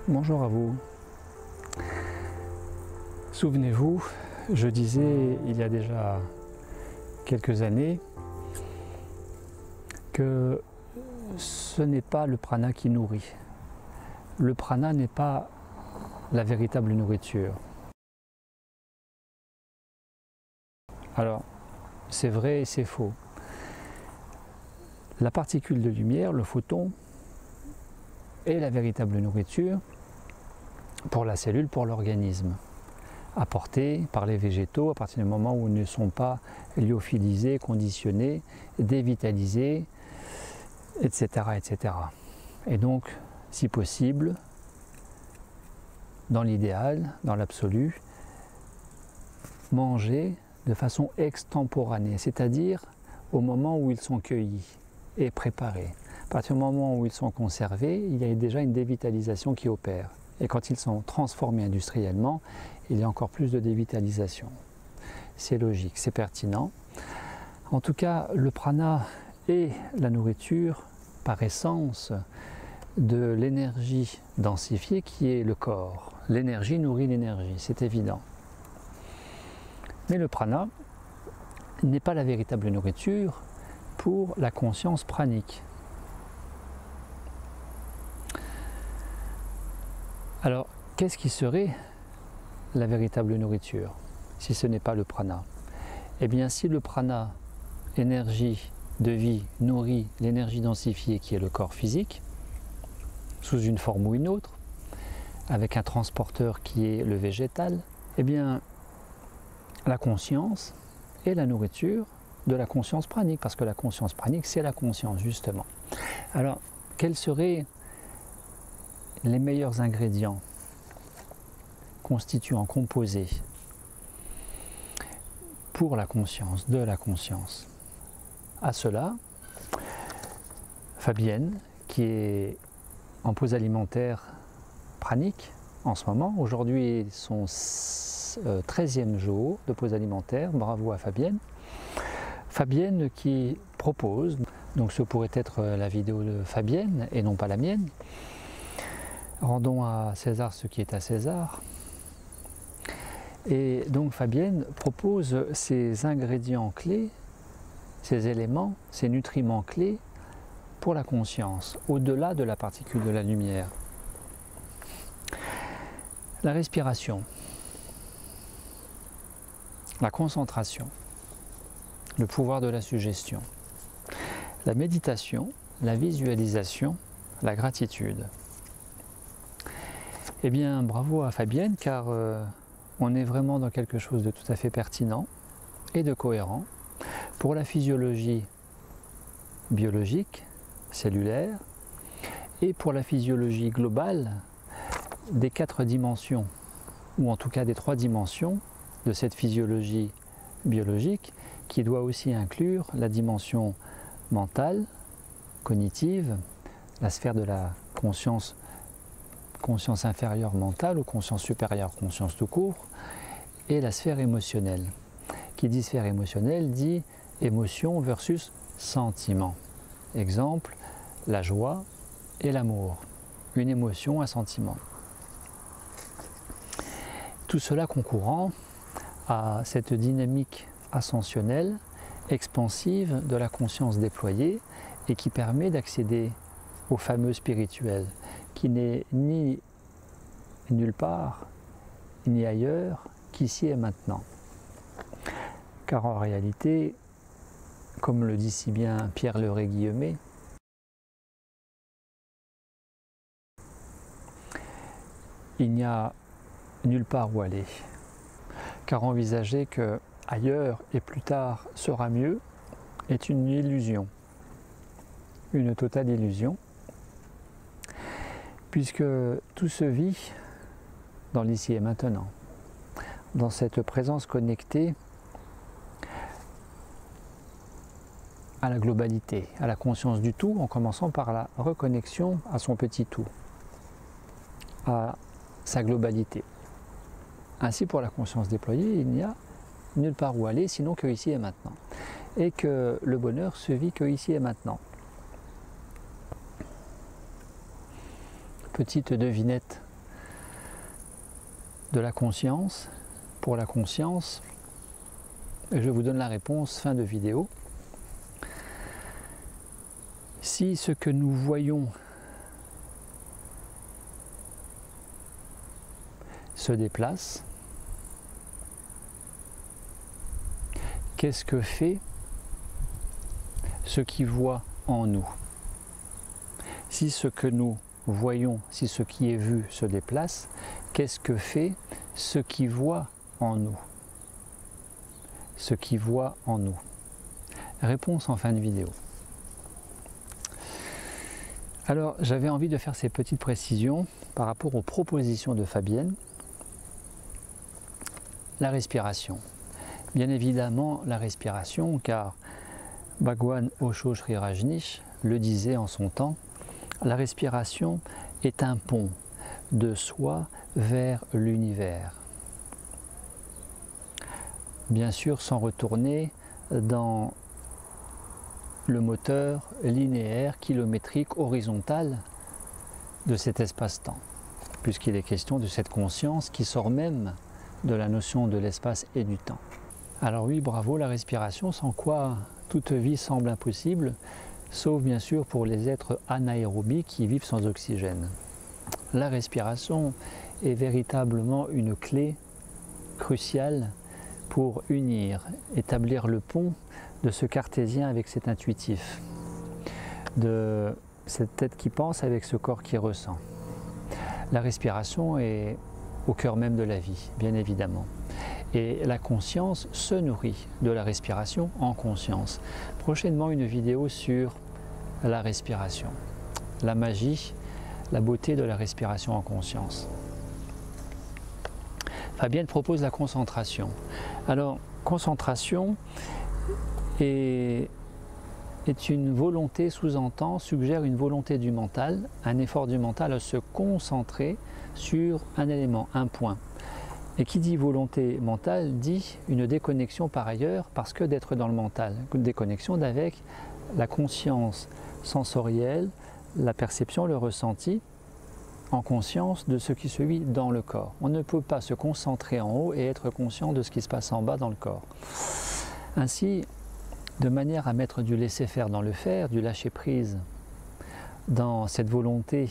Bonjour à vous. Souvenez-vous, je disais il y a déjà quelques années que ce n'est pas le prana qui nourrit. Le prana n'est pas la véritable nourriture. Alors, c'est vrai et c'est faux. La particule de lumière, le photon, est la véritable nourriture pour la cellule, pour l'organisme, apportée par les végétaux à partir du moment où ils ne sont pas lyophilisés, conditionnés, dévitalisés, etc., etc. Et donc, si possible, dans l'idéal, dans l'absolu, manger de façon extemporanée, c'est-à-dire au moment où ils sont cueillis et préparés. À partir du moment où ils sont conservés, il y a déjà une dévitalisation qui opère. Et quand ils sont transformés industriellement, il y a encore plus de dévitalisation. C'est logique, c'est pertinent. En tout cas, le prana est la nourriture par essence de l'énergie densifiée qui est le corps. L'énergie nourrit l'énergie, c'est évident. Mais le prana n'est pas la véritable nourriture pour la conscience pranique. Alors, qu'est-ce qui serait la véritable nourriture si ce n'est pas le prana? Eh bien, si le prana, énergie de vie, nourrit l'énergie densifiée qui est le corps physique, sous une forme ou une autre, avec un transporteur qui est le végétal, eh bien, la conscience est la nourriture de la conscience pranique, parce que la conscience pranique, c'est la conscience, justement. Alors, quels seraient les meilleurs ingrédients constituants, composés pour la conscience, de la conscience? À cela, Fabienne, qui est en pause alimentaire pranique en ce moment, aujourd'hui son 13e jour de pause alimentaire, bravo à Fabienne. Fabienne qui propose, donc ce pourrait être la vidéo de Fabienne et non pas la mienne, rendons à César ce qui est à César. Et donc Fabienne propose ces ingrédients clés, ces éléments, ces nutriments clés pour la conscience, au-delà de la particule de la lumière. La respiration, la concentration, le pouvoir de la suggestion, la méditation, la visualisation, la gratitude. Eh bien, bravo à Fabienne, car on est vraiment dans quelque chose de tout à fait pertinent et de cohérent pour la physiologie biologique, cellulaire, et pour la physiologie globale des 4 dimensions, ou en tout cas des 3 dimensions de cette physiologie biologique, qui doit aussi inclure la dimension mentale, cognitive, la sphère de la conscience inférieure mentale ou conscience supérieure, conscience tout court, et la sphère émotionnelle. Qui dit sphère émotionnelle dit émotion versus sentiment. Exemple, la joie et l'amour. Une émotion, un sentiment. Tout cela concourant à cette dynamique ascensionnelle, expansive de la conscience déployée et qui permet d'accéder au fameux spirituel, qui n'est ni nulle part, ni ailleurs qu'ici et maintenant. Car en réalité, comme le dit si bien Pierre Leray-Guillemet, il n'y a nulle part où aller. Car envisager que ailleurs et plus tard sera mieux est une illusion, une totale illusion, puisque tout se vit dans l'ici et maintenant, dans cette présence connectée à la globalité, à la conscience du tout, en commençant par la reconnexion à son petit tout, à sa globalité. Ainsi, pour la conscience déployée, il n'y a nulle part où aller, sinon que ici et maintenant. Et que le bonheur se vit que ici et maintenant. Petite devinette de la conscience. Pour la conscience, je vous donne la réponse fin de vidéo. Si ce que nous voyons se déplace, qu'est-ce que fait ce qui voit en nous? Si ce que nous voyons, si ce qui est vu se déplace, qu'est-ce que fait ce qui voit en nous? Ce qui voit en nous. Réponse en fin de vidéo. Alors, j'avais envie de faire ces petites précisions par rapport aux propositions de Fabienne. La respiration. Bien évidemment, la respiration, car Bhagwan Osho Sri Rajneesh le disait en son temps, la respiration est un pont de soi vers l'univers. Bien sûr, sans retourner dans le moteur linéaire, kilométrique, horizontal de cet espace-temps, puisqu'il est question de cette conscience qui sort même de la notion de l'espace et du temps. Alors oui, bravo, la respiration, sans quoi toute vie semble impossible, sauf bien sûr pour les êtres anaérobies qui vivent sans oxygène. La respiration est véritablement une clé cruciale pour unir, établir le pont de ce cartésien avec cet intuitif, de cette tête qui pense avec ce corps qui ressent. La respiration est au cœur même de la vie, bien évidemment. Et la conscience se nourrit de la respiration en conscience. Prochainement, une vidéo sur la respiration, la magie, la beauté de la respiration en conscience. Fabienne propose la concentration. Alors, concentration est une volonté, sous-entend, suggère une volonté du mental, un effort du mental à se concentrer sur un élément, un point. Et qui dit volonté mentale dit une déconnexion par ailleurs, parce que d'être dans le mental, une déconnexion avec la conscience sensorielle, la perception, le ressenti, en conscience de ce qui se vit dans le corps. On ne peut pas se concentrer en haut et être conscient de ce qui se passe en bas dans le corps. Ainsi, de manière à mettre du laisser-faire dans le faire, du lâcher-prise dans cette volonté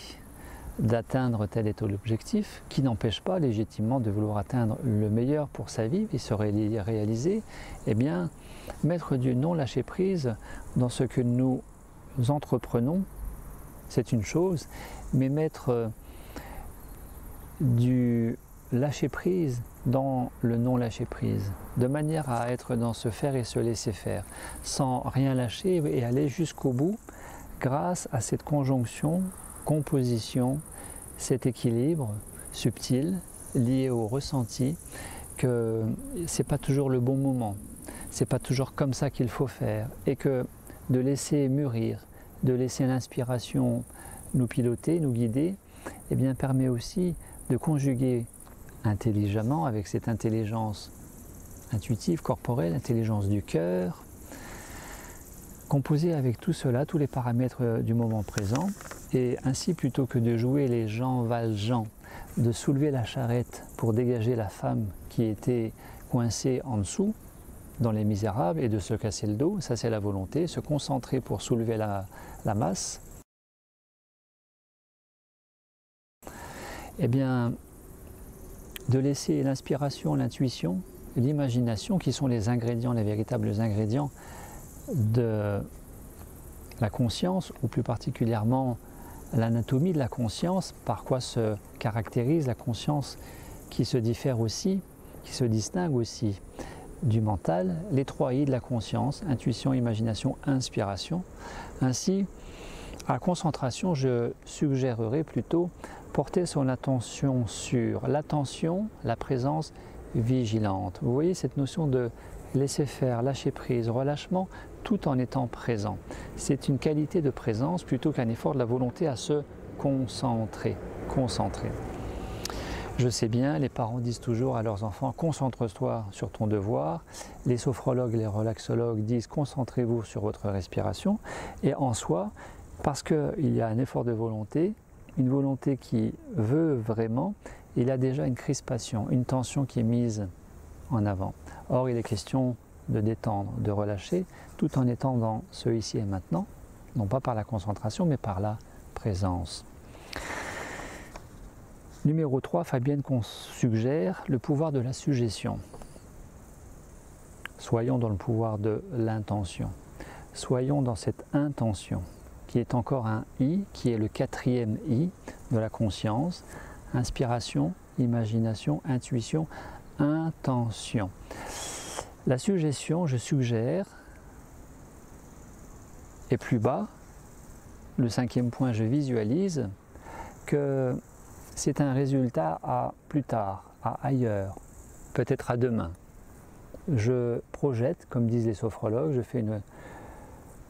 d'atteindre tel et tel objectif, qui n'empêche pas légitimement de vouloir atteindre le meilleur pour sa vie et se réaliser, eh bien, mettre du non-lâcher-prise dans ce que nous entreprenons, c'est une chose, mais mettre du lâcher-prise dans le non-lâcher-prise, de manière à être dans ce faire et se laisser faire, sans rien lâcher et aller jusqu'au bout, grâce à cette conjonction, composition, cet équilibre subtil, lié au ressenti, que ce n'est pas toujours le bon moment, c'est pas toujours comme ça qu'il faut faire, et que de laisser mûrir, de laisser l'inspiration nous piloter, nous guider, eh bien, permet aussi de conjuguer intelligemment avec cette intelligence intuitive, corporelle, intelligence du cœur, composer avec tout cela, tous les paramètres du moment présent, et ainsi plutôt que de jouer les Jean Valjean, de soulever la charrette pour dégager la femme qui était coincée en dessous, dans Les Misérables, et de se casser le dos, ça c'est la volonté, se concentrer pour soulever la masse, eh bien, de laisser l'inspiration, l'intuition, l'imagination, qui sont les ingrédients, les véritables ingrédients de la conscience, ou plus particulièrement l'anatomie de la conscience, par quoi se caractérise la conscience qui se diffère aussi, qui se distingue aussi du mental, les trois I de la conscience, intuition, imagination, inspiration. Ainsi, à concentration, je suggérerais plutôt porter son attention sur l'attention, la présence vigilante. Vous voyez cette notion de laisser faire, lâcher prise, relâchement, tout en étant présent. C'est une qualité de présence plutôt qu'un effort de la volonté à se concentrer. Je sais bien, les parents disent toujours à leurs enfants « concentre-toi sur ton devoir ». Les sophrologues, les relaxologues disent « concentrez-vous sur votre respiration ». Et en soi, parce qu'il y a un effort de volonté, une volonté qui veut vraiment, il a déjà une crispation, une tension qui est mise en avant. Or, il est question de détendre, de relâcher, tout en étant dans ce ici et maintenant, non pas par la concentration, mais par la présence. Numéro 3, Fabienne suggère le pouvoir de la suggestion. Soyons dans le pouvoir de l'intention. Soyons dans cette intention, qui est encore un I, qui est le 4e I de la conscience. Inspiration, imagination, intuition, intention. La suggestion, je suggère, et plus bas, le 5e point, je visualise que c'est un résultat à plus tard, à ailleurs, peut-être à demain. Je projette, comme disent les sophrologues, je fais une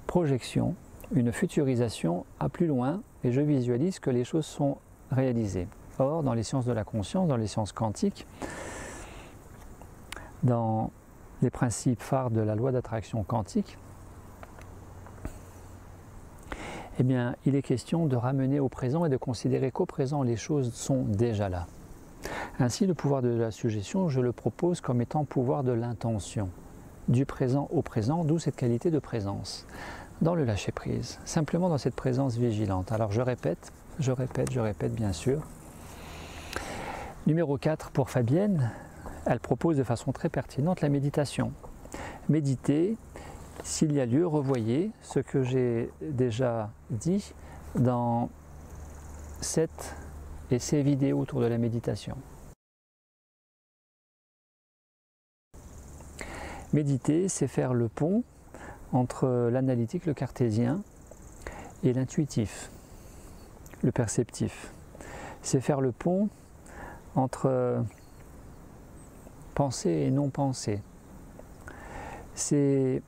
projection, une futurisation à plus loin et je visualise que les choses sont réalisées. Or, dans les sciences de la conscience, dans les sciences quantiques, dans les principes phares de la loi d'attraction quantique, eh bien, il est question de ramener au présent et de considérer qu'au présent, les choses sont déjà là. Ainsi, le pouvoir de la suggestion, je le propose comme étant pouvoir de l'intention, du présent au présent, d'où cette qualité de présence, dans le lâcher-prise, simplement dans cette présence vigilante. Alors je répète bien sûr. Numéro 4 pour Fabienne, elle propose de façon très pertinente la méditation. Méditer, s'il y a lieu, revoyez ce que j'ai déjà dit dans cette et ces vidéos autour de la méditation. Méditer, c'est faire le pont entre l'analytique, le cartésien, et l'intuitif, le perceptif. C'est faire le pont entre pensée et non-pensée. C'est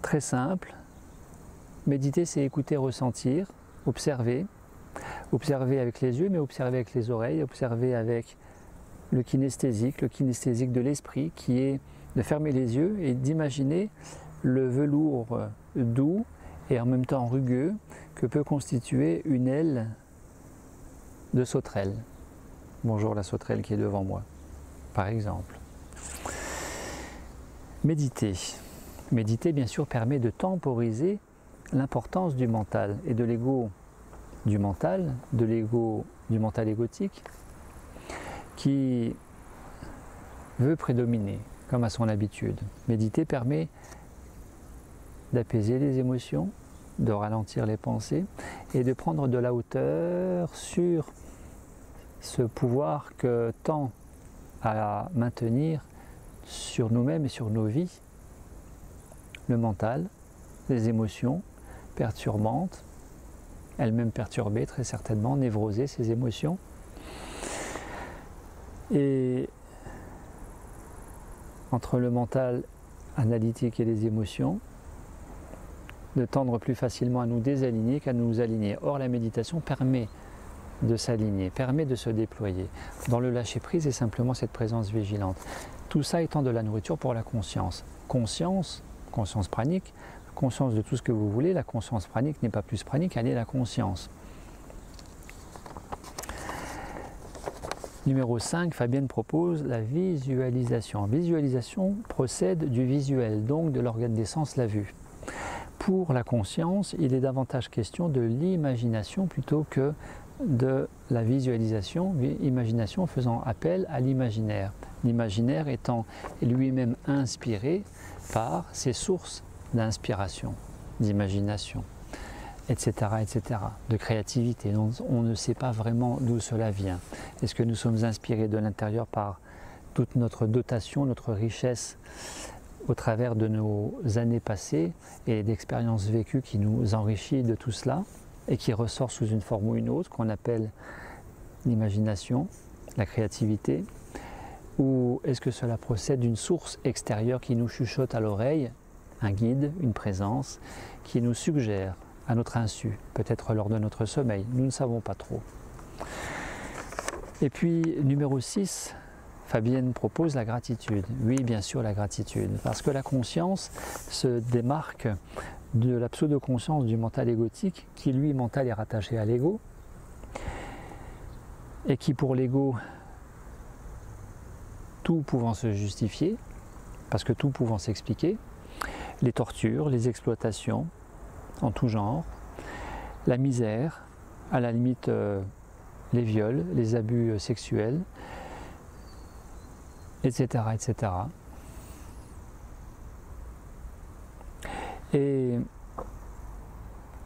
très simple. Méditer, c'est écouter, ressentir, observer. Observer avec les yeux, mais observer avec les oreilles, observer avec le kinesthésique de l'esprit, qui est de fermer les yeux et d'imaginer le velours doux et en même temps rugueux que peut constituer une aile de sauterelle. Bonjour la sauterelle qui est devant moi, par exemple. Méditer. Méditer, bien sûr, permet de temporiser l'importance du mental et de l'ego du mental égotique, qui veut prédominer, comme à son habitude. Méditer permet d'apaiser les émotions, de ralentir les pensées et de prendre de la hauteur sur ce pouvoir que tend à maintenir sur nous-mêmes et sur nos vies le mental, les émotions perturbantes, elles-mêmes perturbées très certainement, névrosées, ces émotions. Et entre le mental analytique et les émotions, de tendre plus facilement à nous désaligner qu'à nous aligner. Or, la méditation permet de s'aligner, permet de se déployer. Dans le lâcher-prise, c'est simplement cette présence vigilante. Tout ça étant de la nourriture pour la conscience. Conscience pranique, conscience de tout ce que vous voulez, la conscience pranique n'est pas plus pranique, elle est la conscience. Numéro 5, Fabienne propose la visualisation. Visualisation procède du visuel, donc de l'organe des sens, la vue. Pour la conscience, il est davantage question de l'imagination plutôt que de la visualisation, imagination faisant appel à l'imaginaire. L'imaginaire étant lui-même inspiré par ses sources d'inspiration, d'imagination, etc., de créativité. On ne sait pas vraiment d'où cela vient. Est-ce que nous sommes inspirés de l'intérieur par toute notre dotation, notre richesse au travers de nos années passées et d'expériences vécues qui nous enrichit de tout cela et qui ressort sous une forme ou une autre qu'on appelle l'imagination, la créativité, ou est-ce que cela procède d'une source extérieure qui nous chuchote à l'oreille, un guide, une présence, qui nous suggère à notre insu, peut-être lors de notre sommeil, nous ne savons pas trop. Et puis numéro 6, Fabienne propose la gratitude. Oui, bien sûr, la gratitude, parce que la conscience se démarque de la pseudo-conscience du mental égotique, qui lui, mental, est rattaché à l'ego. et qui pour l'ego, tout pouvant se justifier, parce que tout pouvant s'expliquer, les tortures, les exploitations en tout genre, la misère, à la limite les viols, les abus sexuels, etc., etc. Et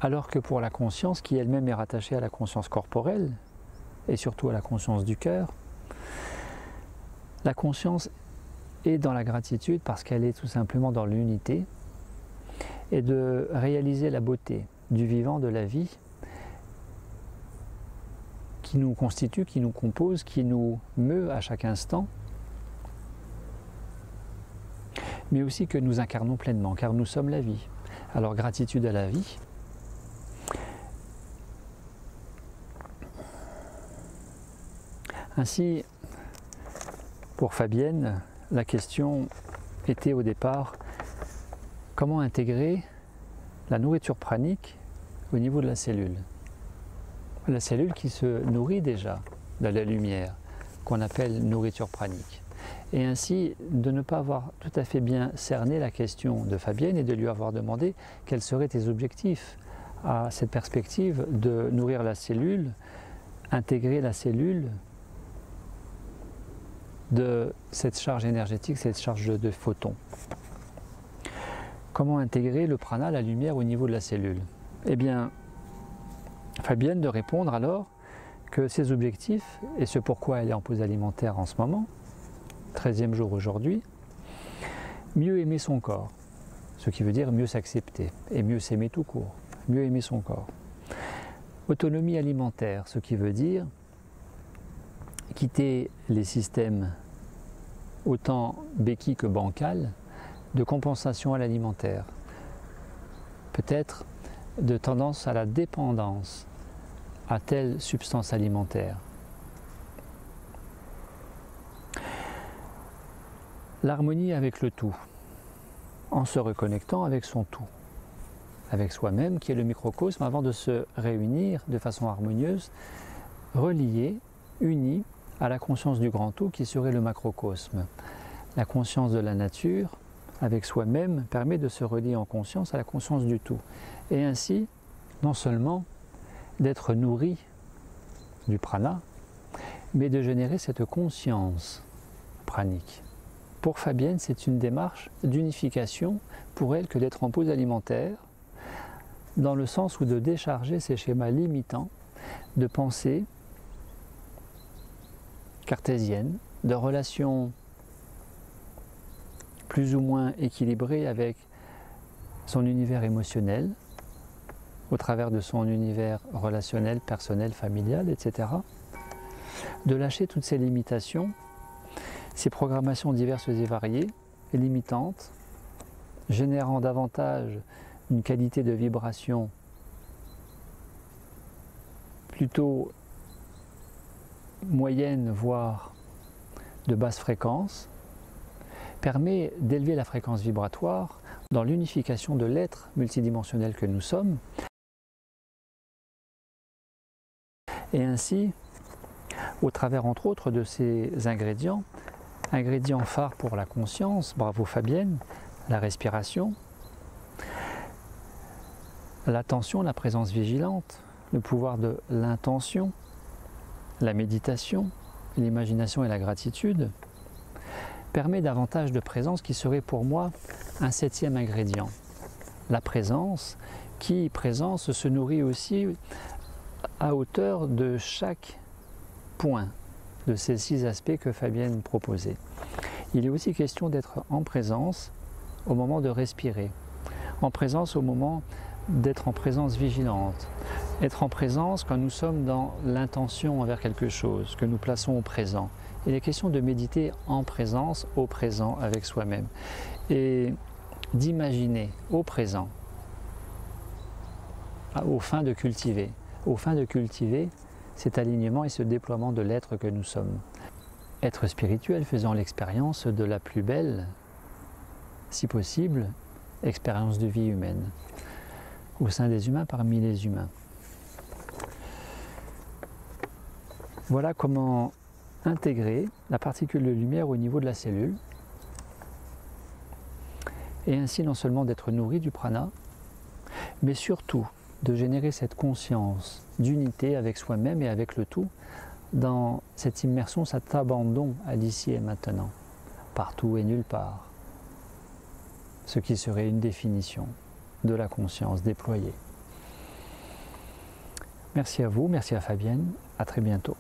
alors que pour la conscience, qui elle-même est rattachée à la conscience corporelle, et surtout à la conscience du cœur, la conscience est dans la gratitude parce qu'elle est tout simplement dans l'unité, et de réaliser la beauté du vivant, de la vie, qui nous constitue, qui nous compose, qui nous meut à chaque instant, mais aussi que nous incarnons pleinement, car nous sommes la vie. Alors gratitude à la vie. Ainsi, pour Fabienne, la question était au départ comment intégrer la nourriture pranique au niveau de la cellule. La cellule qui se nourrit déjà de la lumière, qu'on appelle nourriture pranique. Et ainsi, de ne pas avoir tout à fait bien cerné la question de Fabienne et de lui avoir demandé quels seraient tes objectifs à cette perspective de nourrir la cellule, intégrer la cellule de cette charge énergétique, cette charge de photons. Comment intégrer le prana, la lumière, au niveau de la cellule? Eh bien, Fabienne de répondre alors que ses objectifs, et ce pourquoi elle est en pause alimentaire en ce moment, 13e jour aujourd'hui, mieux aimer son corps, ce qui veut dire mieux s'accepter, et mieux s'aimer tout court, mieux aimer son corps. Autonomie alimentaire, ce qui veut dire quitter les systèmes autant béquilles que bancals de compensation à l'alimentaire, peut-être de tendance à la dépendance à telle substance alimentaire. L'harmonie avec le tout, en se reconnectant avec son tout, avec soi-même qui est le microcosme, avant de se réunir de façon harmonieuse, relié, uni à la conscience du grand tout qui serait le macrocosme. La conscience de la nature avec soi-même permet de se relier en conscience à la conscience du tout. Et ainsi, non seulement d'être nourri du prana, mais de générer cette conscience pranique. Pour Fabienne, c'est une démarche d'unification pour elle que d'être en pause alimentaire, dans le sens où de décharger ces schémas limitants de pensée cartésienne, de relations plus ou moins équilibrées avec son univers émotionnel, au travers de son univers relationnel, personnel, familial, etc. De lâcher toutes ces limitations, ces programmations diverses et variées, et limitantes, générant davantage une qualité de vibration plutôt moyenne, voire de basse fréquence, permet d'élever la fréquence vibratoire dans l'unification de l'être multidimensionnel que nous sommes, et ainsi, au travers entre autres de ces ingrédients phares pour la conscience, bravo Fabienne, la respiration, l'attention, la présence vigilante, le pouvoir de l'intention, la méditation, l'imagination et la gratitude, permet davantage de présence qui serait pour moi un 7e ingrédient. La présence qui, présence, se nourrit aussi à hauteur de chaque point de ces 6 aspects que Fabienne proposait. Il est aussi question d'être en présence au moment de respirer, en présence au moment d'être en présence vigilante, être en présence quand nous sommes dans l'intention envers quelque chose, que nous plaçons au présent. Il est question de méditer en présence, au présent, avec soi-même, et d'imaginer au présent, aux fins de cultiver, cet alignement et ce déploiement de l'être que nous sommes. Être spirituel faisant l'expérience de la plus belle, si possible, expérience de vie humaine, au sein des humains, parmi les humains. Voilà comment intégrer la particule de lumière au niveau de la cellule et ainsi non seulement d'être nourri du prana, mais surtout de générer cette conscience d'unité avec soi-même et avec le tout dans cette immersion, cet abandon à l'ici et maintenant, partout et nulle part, ce qui serait une définition de la conscience déployée. Merci à vous, merci à Fabienne, à très bientôt.